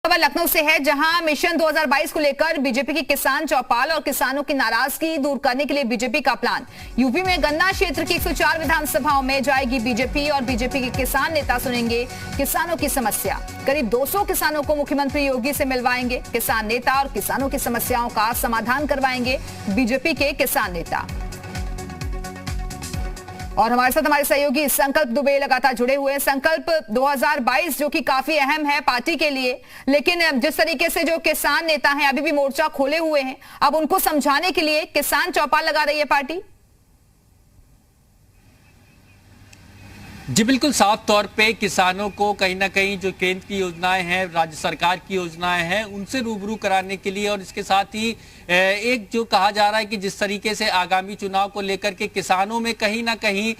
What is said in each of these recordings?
खबर लखनऊ से है, जहां मिशन 2022 को लेकर बीजेपी की किसान चौपाल और किसानों की नाराजगी दूर करने के लिए बीजेपी का प्लान। यूपी में गन्ना क्षेत्र की 104 विधानसभाओं में जाएगी बीजेपी और बीजेपी के किसान नेता सुनेंगे किसानों की समस्या। करीब 200 किसानों को मुख्यमंत्री योगी से मिलवाएंगे किसान नेता और किसानों की समस्याओं का समाधान करवाएंगे बीजेपी के किसान नेता। और हमारे साथ हमारे सहयोगी संकल्प दुबे लगातार जुड़े हुए हैं। संकल्प 2022 जो कि काफी अहम है पार्टी के लिए, लेकिन जिस तरीके से जो किसान नेता हैं अभी भी मोर्चा खोले हुए हैं, अब उनको समझाने के लिए किसान चौपाल लगा रही है पार्टी। जी बिल्कुल, साफ तौर पे किसानों को कहीं ना कहीं जो केंद्र की योजनाएं हैं, राज्य सरकार की योजनाएं हैं, उनसे रूबरू कराने के लिए, और इसके साथ ही एक जो कहा जा रहा है कि जिस तरीके से आगामी चुनाव को लेकर के किसानों में कहीं ना कहीं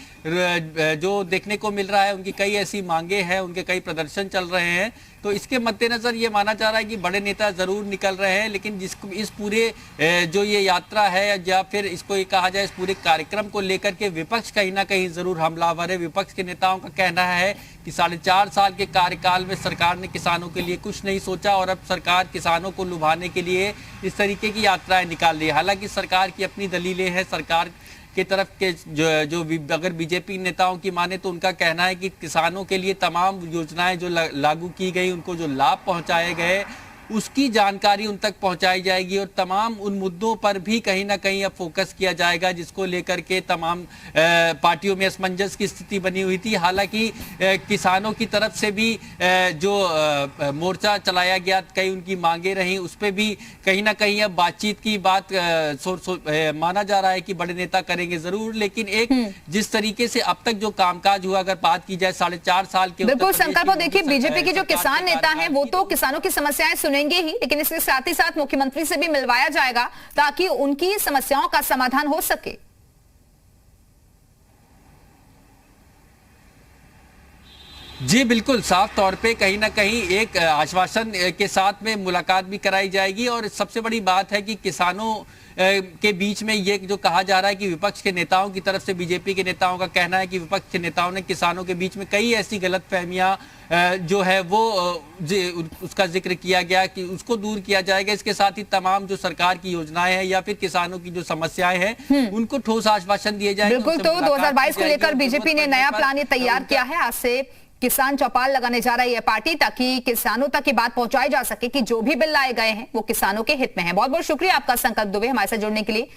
जो देखने को मिल रहा है, उनकी कई ऐसी मांगे हैं, उनके कई प्रदर्शन चल रहे हैं, तो इसके मद्देनजर ये माना जा रहा है कि बड़े नेता जरूर निकल रहे हैं, लेकिन इस पूरे जो ये यात्रा है या फिर इसको ये कहा जाए इस पूरे कार्यक्रम को लेकर के विपक्ष कहीं ना कहीं जरूर हमलावर है। विपक्ष के नेताओं का कहना है कि 4.5 साल के कार्यकाल में सरकार ने किसानों के लिए कुछ नहीं सोचा और अब सरकार किसानों को लुभाने के लिए इस तरीके की यात्राएं निकाल रही है। हालांकि सरकार की अपनी दलीलें हैं, सरकार की तरफ के जो अगर बीजेपी नेताओं की माने तो उनका कहना है कि किसानों के लिए तमाम योजनाएं जो लागू की गई, उनको जो लाभ पहुंचाए गए, उसकी जानकारी उन तक पहुंचाई जाएगी और तमाम उन मुद्दों पर भी कहीं ना कहीं अब फोकस किया जाएगा जिसको लेकर के तमाम पार्टियों में असमंजस की स्थिति बनी हुई थी। हालांकि किसानों की तरफ से भी जो मोर्चा चलाया गया, कई उनकी मांगे रहीं, उस पर भी कहीं ना कहीं अब बातचीत की बात माना जा रहा है कि बड़े नेता करेंगे जरूर, लेकिन एक जिस तरीके से अब तक जो कामकाज हुआ, अगर बात की जाए 4.5 साल के, बिल्कुल संकल्प, देखिए बीजेपी के जो किसान नेता हैं वो तो किसानों की समस्याएं सुनेंगे ही, लेकिन इसके साथ ही साथ मुख्यमंत्री से भी मिलवाया जाएगा ताकि उनकी समस्याओं का समाधान हो सके। जी बिल्कुल, साफ तौर पे कहीं ना कहीं एक आश्वासन के साथ में मुलाकात भी कराई जाएगी। और सबसे बड़ी बात है कि किसानों के बीच में ये जो कहा जा रहा है कि विपक्ष के नेताओं की तरफ से बीजेपी के नेताओं का कहना है कि विपक्ष के नेताओं ने किसानों के बीच में कई ऐसी गलतफहमियां जो है वो उसका जिक्र किया गया कि उसको दूर किया जाएगा। इसके साथ ही तमाम जो सरकार की योजनाएं हैं या फिर किसानों की जो समस्याएं हैं उनको ठोस आश्वासन दिए जाएंगे। बिल्कुल, तो 2022 को लेकर बीजेपी ने नया प्लान ये तैयार किया है। आज से किसान चौपाल लगाने जा रही है पार्टी ताकि किसानों तक ये बात पहुंचाई जा सके कि जो भी बिल लाए गए हैं वो किसानों के हित में है। बहुत बहुत शुक्रिया आपका संकल्प दुबे हमारे साथ जुड़ने के लिए।